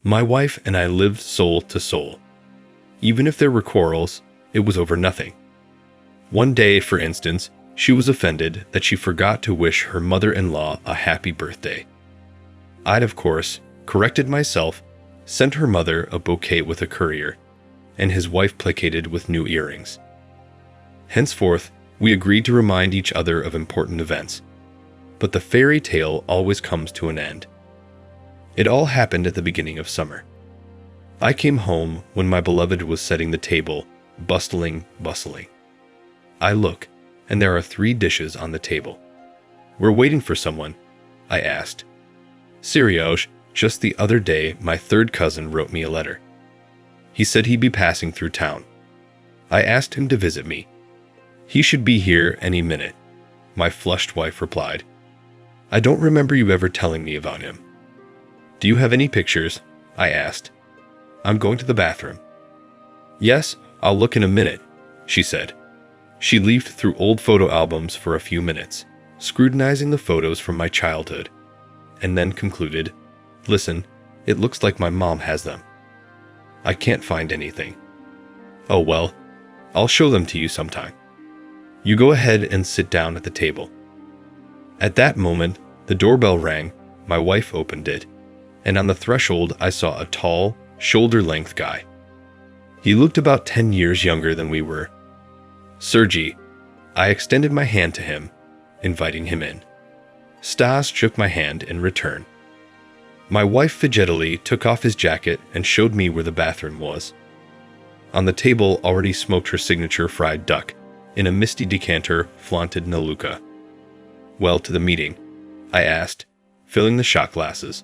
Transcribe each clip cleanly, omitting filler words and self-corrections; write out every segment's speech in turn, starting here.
My wife and I lived soul to soul. Even if there were quarrels, it was over nothing. One day, for instance, she was offended that she forgot to wish her mother-in-law a happy birthday. I'd, of course, corrected myself, sent her mother a bouquet with a courier, and his wife placated with new earrings. Henceforth, we agreed to remind each other of important events. But the fairy tale always comes to an end. It all happened at the beginning of summer. I came home when my beloved was setting the table, bustling. I look, and there are 3 dishes on the table. "We're waiting for someone," I asked. "Seriously, just the other day my 3rd cousin wrote me a letter. He said he'd be passing through town. I asked him to visit me. He should be here any minute," my flushed wife replied. "I don't remember you ever telling me about him." "Do you have any pictures?" I asked. "I'm going to the bathroom." "Yes, I'll look in a minute," she said. She leafed through old photo albums for a few minutes, scrutinizing the photos from my childhood, and then concluded, "Listen, it looks like my mom has them. I can't find anything." "Oh well, I'll show them to you sometime. You go ahead and sit down at the table." At that moment, the doorbell rang, my wife opened it, and on the threshold I saw a tall, shoulder-length guy. He looked about 10 years younger than we were. "Sergey," I extended my hand to him, inviting him in. Stas shook my hand in return. My wife fidgetily took off his jacket and showed me where the bathroom was. On the table already smoked her signature fried duck, in a misty decanter flaunted Naluka. "Well, to the meeting?" I asked, filling the shot glasses.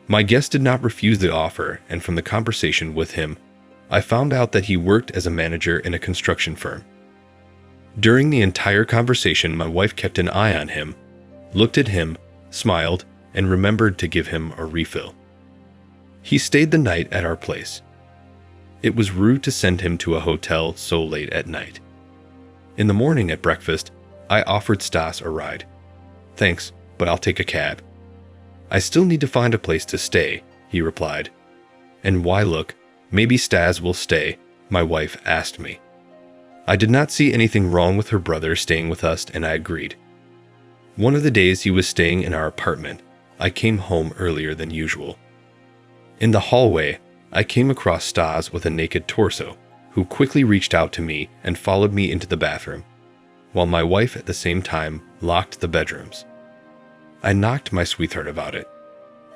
My guest did not refuse the offer, and from the conversation with him, I found out that he worked as a manager in a construction firm. During the entire conversation, my wife kept an eye on him, looked at him, smiled, and remembered to give him a refill. He stayed the night at our place. It was rude to send him to a hotel so late at night. In the morning at breakfast, I offered Stas a ride. "Thanks, but I'll take a cab." "I still need to find a place to stay," he replied. "And why look, maybe Stas will stay," my wife asked me. I did not see anything wrong with her brother staying with us, and I agreed. One of the days he was staying in our apartment, I came home earlier than usual. In the hallway, I came across Stas with a naked torso, who quickly reached out to me and followed me into the bathroom, while my wife at the same time locked the bedrooms. I knocked my sweetheart about it.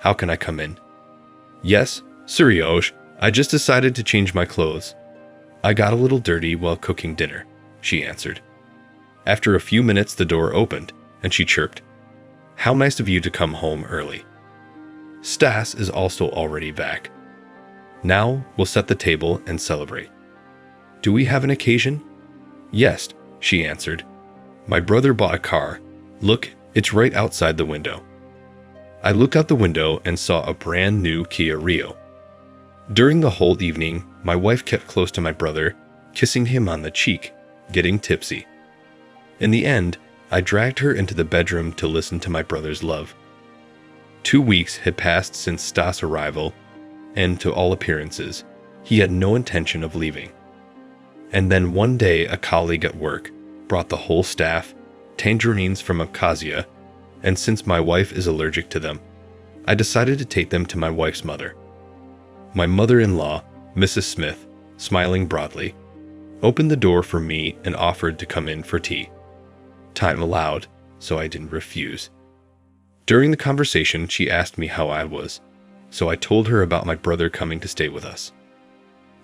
"How can I come in?" "Yes, seriously, I just decided to change my clothes. I got a little dirty while cooking dinner," she answered. After a few minutes, the door opened, and she chirped, "How nice of you to come home early." Stas is also already back. "Now we'll set the table and celebrate." "Do we have an occasion?" "Yes," she answered. "My brother bought a car. Look, it's right outside the window." I looked out the window and saw a brand new Kia Rio. During the whole evening, my wife kept close to my brother, kissing him on the cheek, getting tipsy. In the end, I dragged her into the bedroom to listen to my brother's love. 2 weeks had passed since Stas' arrival, and to all appearances, he had no intention of leaving. And then one day a colleague at work brought the whole staff tangerines from Abkhazia, and since my wife is allergic to them, I decided to take them to my wife's mother. My mother-in-law, Mrs. Smith, smiling broadly, opened the door for me and offered to come in for tea. Time allowed, so I didn't refuse. During the conversation, she asked me how I was, so I told her about my brother coming to stay with us.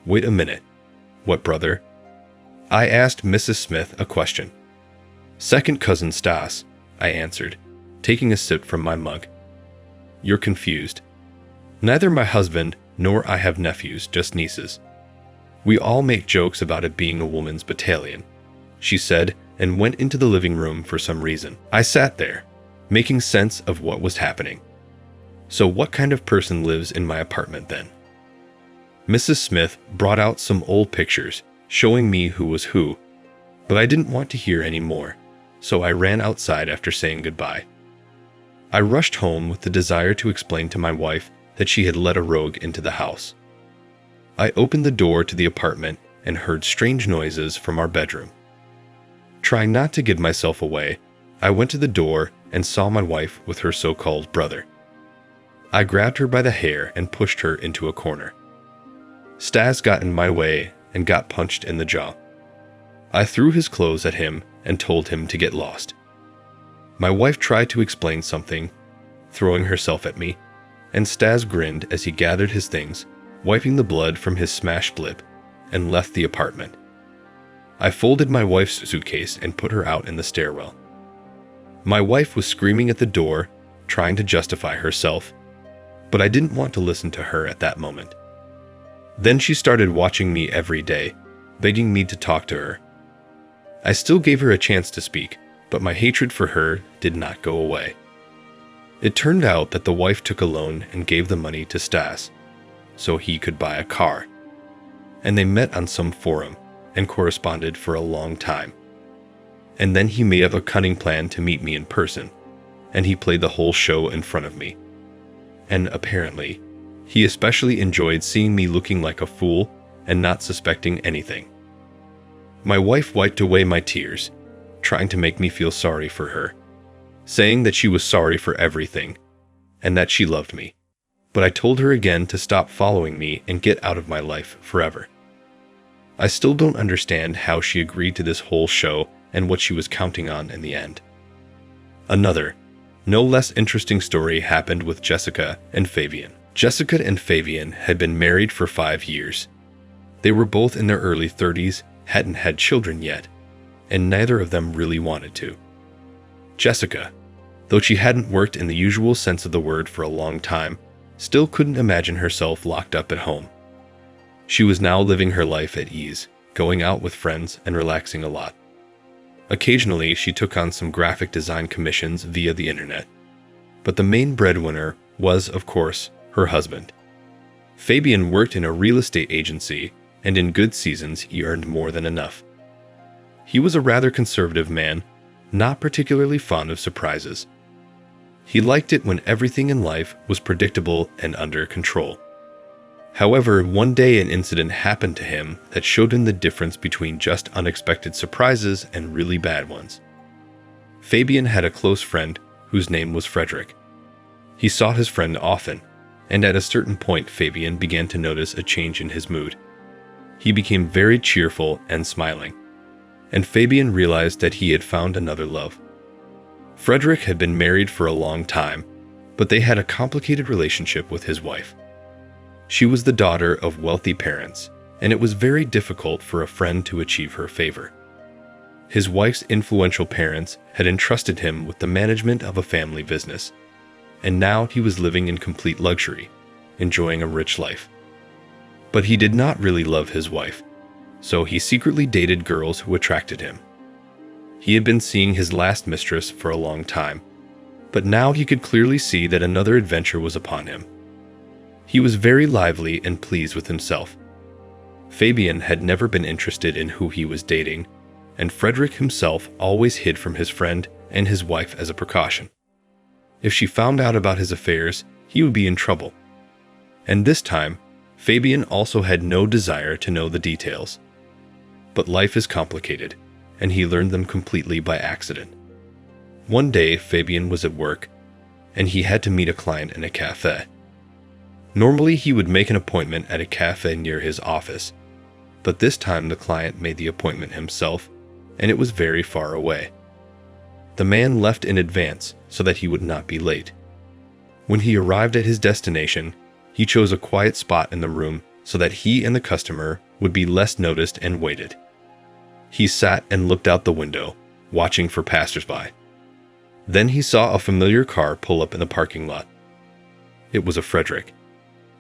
"Wait a minute. What brother?" I asked Mrs. Smith a question. "Second cousin Stas," I answered, taking a sip from my mug. "You're confused. Neither my husband nor I have nephews, just nieces. We all make jokes about it being a woman's battalion," she said, and went into the living room for some reason. I sat there, making sense of what was happening. So what kind of person lives in my apartment then? Mrs. Smith brought out some old pictures, showing me who was who, but I didn't want to hear any more, so I ran outside after saying goodbye. I rushed home with the desire to explain to my wife that she had let a rogue into the house. I opened the door to the apartment and heard strange noises from our bedroom. Trying not to give myself away, I went to the door and saw my wife with her so-called brother. I grabbed her by the hair and pushed her into a corner. Stas got in my way and got punched in the jaw. I threw his clothes at him and told him to get lost. My wife tried to explain something, throwing herself at me, and Stas grinned as he gathered his things, wiping the blood from his smashed lip, and left the apartment. I folded my wife's suitcase and put her out in the stairwell. My wife was screaming at the door, trying to justify herself, but I didn't want to listen to her at that moment. Then she started watching me every day, begging me to talk to her. I still gave her a chance to speak, but my hatred for her did not go away. It turned out that the wife took a loan and gave the money to Stas, so he could buy a car. And they met on some forum and corresponded for a long time. And then he made up a cunning plan to meet me in person, and he played the whole show in front of me. And apparently, he especially enjoyed seeing me looking like a fool and not suspecting anything. My wife wiped away my tears, trying to make me feel sorry for her, saying that she was sorry for everything, and that she loved me. But I told her again to stop following me and get out of my life forever. I still don't understand how she agreed to this whole show and what she was counting on in the end. Another, no less interesting story happened with Jessica and Fabian. Jessica and Fabian had been married for 5 years. They were both in their early 30s, hadn't had children yet, and neither of them really wanted to. Jessica, though she hadn't worked in the usual sense of the word for a long time, still couldn't imagine herself locked up at home. She was now living her life at ease, going out with friends and relaxing a lot. Occasionally, she took on some graphic design commissions via the internet. But the main breadwinner was, of course, her husband. Fabian worked in a real estate agency, and in good seasons he earned more than enough. He was a rather conservative man, not particularly fond of surprises. He liked it when everything in life was predictable and under control. However, one day an incident happened to him that showed him the difference between just unexpected surprises and really bad ones. Fabian had a close friend whose name was Frederick. He saw his friend often, and at a certain point Fabian began to notice a change in his mood. He became very cheerful and smiling, and Fabian realized that he had found another love. Frederick had been married for a long time, but they had a complicated relationship with his wife. She was the daughter of wealthy parents, and it was very difficult for a friend to achieve her favor. His wife's influential parents had entrusted him with the management of a family business, and now he was living in complete luxury, enjoying a rich life. But he did not really love his wife, so he secretly dated girls who attracted him. He had been seeing his last mistress for a long time, but now he could clearly see that another adventure was upon him. He was very lively and pleased with himself. Fabian had never been interested in who he was dating, and Frederick himself always hid from his friend and his wife as a precaution. If she found out about his affairs, he would be in trouble. And this time, Fabian also had no desire to know the details. But life is complicated, and he learned them completely by accident. One day, Fabian was at work, and he had to meet a client in a cafe. Normally, he would make an appointment at a cafe near his office, but this time the client made the appointment himself, and it was very far away. The man left in advance so that he would not be late. When he arrived at his destination, he chose a quiet spot in the room so that he and the customer would be less noticed and waited. He sat and looked out the window, watching for passersby. Then he saw a familiar car pull up in the parking lot. It was a Frederick.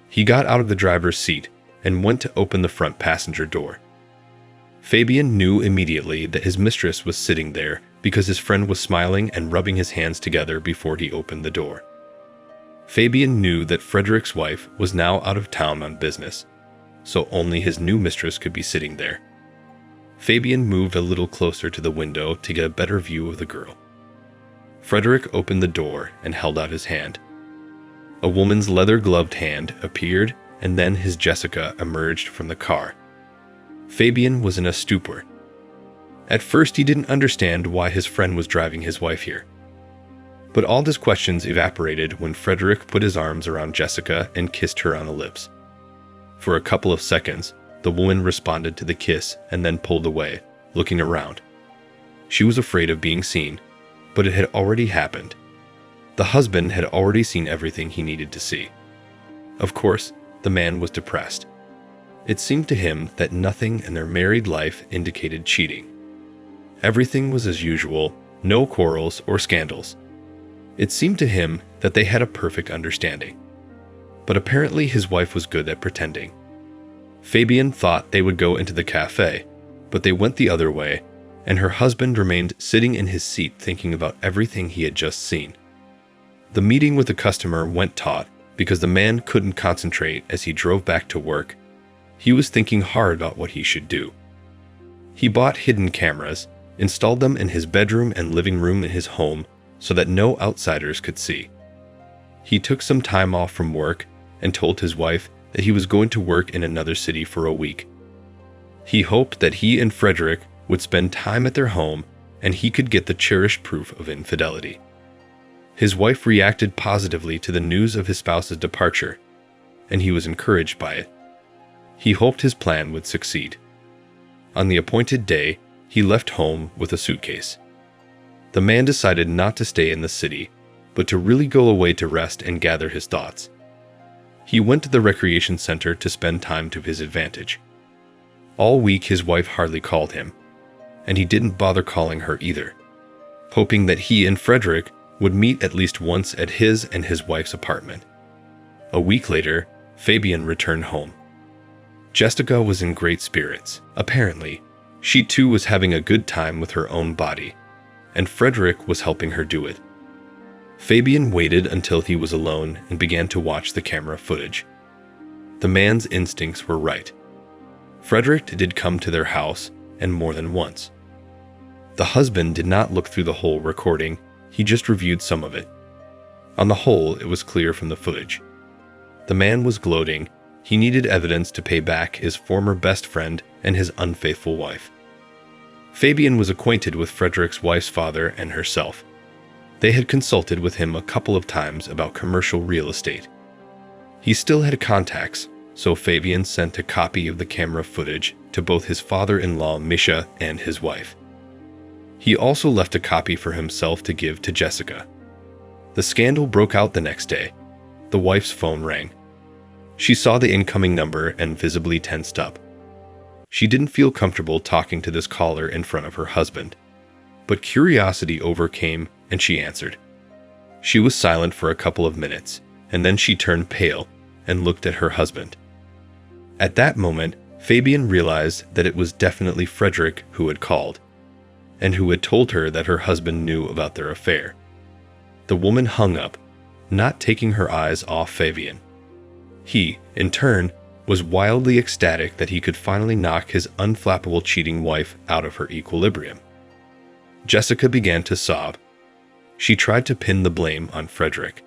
He got out of the driver's seat and went to open the front passenger door. Fabian knew immediately that his mistress was sitting there because his friend was smiling and rubbing his hands together before he opened the door. Fabian knew that Frederick's wife was now out of town on business, so only his new mistress could be sitting there. Fabian moved a little closer to the window to get a better view of the girl. Frederick opened the door and held out his hand. A woman's leather-gloved hand appeared, and then his Jessica emerged from the car. Fabian was in a stupor. At first, he didn't understand why his friend was driving his wife here. But all his questions evaporated when Frederick put his arms around Jessica and kissed her on the lips. For a couple of seconds, the woman responded to the kiss and then pulled away, looking around. She was afraid of being seen, but it had already happened. The husband had already seen everything he needed to see. Of course, the man was depressed. It seemed to him that nothing in their married life indicated cheating. Everything was as usual, no quarrels or scandals. It seemed to him that they had a perfect understanding. But apparently his wife was good at pretending. Fabian thought they would go into the cafe, but they went the other way, and her husband remained sitting in his seat thinking about everything he had just seen. The meeting with the customer went taut because the man couldn't concentrate as he drove back to work. He was thinking hard about what he should do. He bought hidden cameras, installed them in his bedroom and living room in his home so that no outsiders could see. He took some time off from work and told his wife that he was going to work in another city for a week. He hoped that he and Frederick would spend time at their home and he could get the cherished proof of infidelity. His wife reacted positively to the news of his spouse's departure, and he was encouraged by it. He hoped his plan would succeed. On the appointed day, he left home with a suitcase. The man decided not to stay in the city, but to really go away to rest and gather his thoughts. He went to the recreation center to spend time to his advantage. All week his wife hardly called him, and he didn't bother calling her either, hoping that he and Frederick would meet at least once at his and his wife's apartment. A week later, Fabian returned home. Jessica was in great spirits. Apparently, she too was having a good time with her own body, and Frederick was helping her do it. Fabian waited until he was alone and began to watch the camera footage. The man's instincts were right. Frederick did come to their house, and more than once. The husband did not look through the whole recording, he just reviewed some of it. On the whole, it was clear from the footage. The man was gloating. He needed evidence to pay back his former best friend and his unfaithful wife. Fabian was acquainted with Frederick's wife's father and herself. They had consulted with him a couple of times about commercial real estate. He still had contacts, so Fabian sent a copy of the camera footage to both his father-in-law Misha and his wife. He also left a copy for himself to give to Jessica. The scandal broke out the next day. The wife's phone rang. She saw the incoming number and visibly tensed up. She didn't feel comfortable talking to this caller in front of her husband, but curiosity overcame and she answered. She was silent for a couple of minutes, and then she turned pale and looked at her husband. At that moment, Fabian realized that it was definitely Frederick who had called, and who had told her that her husband knew about their affair. The woman hung up, not taking her eyes off Fabian. He, in turn, was wildly ecstatic that he could finally knock his unflappable cheating wife out of her equilibrium. Jessica began to sob. She tried to pin the blame on Frederick.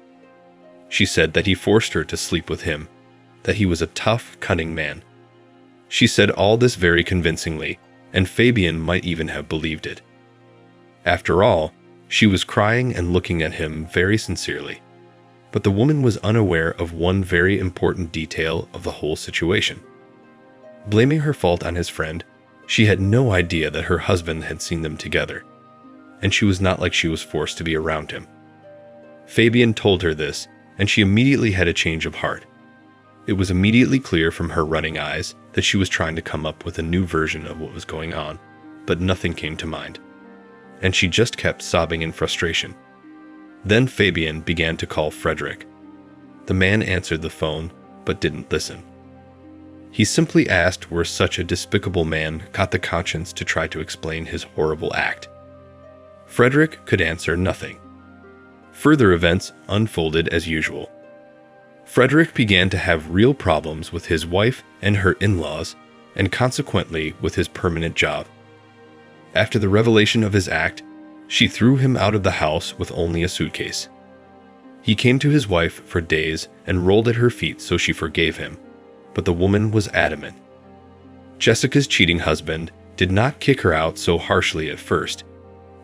She said that he forced her to sleep with him, that he was a tough, cunning man. She said all this very convincingly, and Fabian might even have believed it. After all, she was crying and looking at him very sincerely. But the woman was unaware of one very important detail of the whole situation. Blaming her fault on his friend, she had no idea that her husband had seen them together, and she was not like she was forced to be around him. Fabian told her this, and she immediately had a change of heart. It was immediately clear from her running eyes that she was trying to come up with a new version of what was going on, but nothing came to mind, and she just kept sobbing in frustration. Then Fabian began to call Frederick. The man answered the phone, but didn't listen. He simply asked where such a despicable man got the conscience to try to explain his horrible act. Frederick could answer nothing. Further events unfolded as usual. Frederick began to have real problems with his wife and her in-laws, and consequently with his permanent job. After the revelation of his act, she threw him out of the house with only a suitcase. He came to his wife for days and rolled at her feet so she forgave him, but the woman was adamant. Jessica's cheating husband did not kick her out so harshly at first,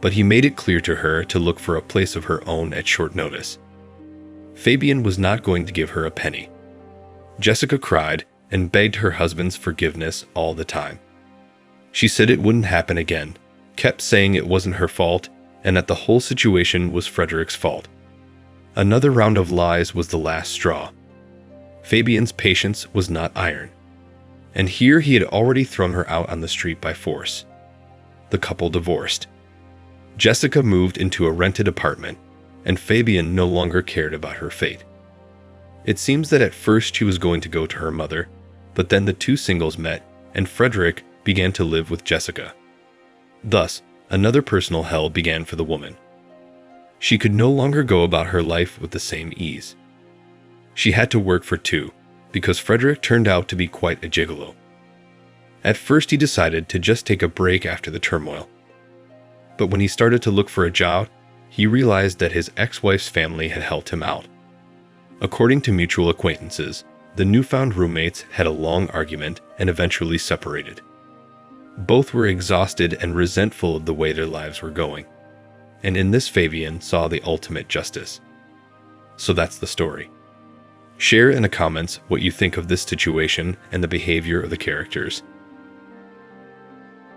but he made it clear to her to look for a place of her own at short notice. Fabian was not going to give her a penny. Jessica cried and begged her husband's forgiveness all the time. She said it wouldn't happen again, kept saying it wasn't her fault, and that the whole situation was Frederick's fault. Another round of lies was the last straw. Fabian's patience was not iron, and here he had already thrown her out on the street by force. The couple divorced. Jessica moved into a rented apartment, and Fabian no longer cared about her fate. It seems that at first she was going to go to her mother, but then the two singles met, and Frederick began to live with Jessica. Thus, another personal hell began for the woman. She could no longer go about her life with the same ease. She had to work for two, because Frederick turned out to be quite a gigolo. At first he decided to just take a break after the turmoil. But when he started to look for a job, he realized that his ex-wife's family had helped him out. According to mutual acquaintances, the newfound roommates had a long argument and eventually separated. Both were exhausted and resentful of the way their lives were going. And in this Fabian saw the ultimate justice. So that's the story. Share in the comments what you think of this situation and the behavior of the characters.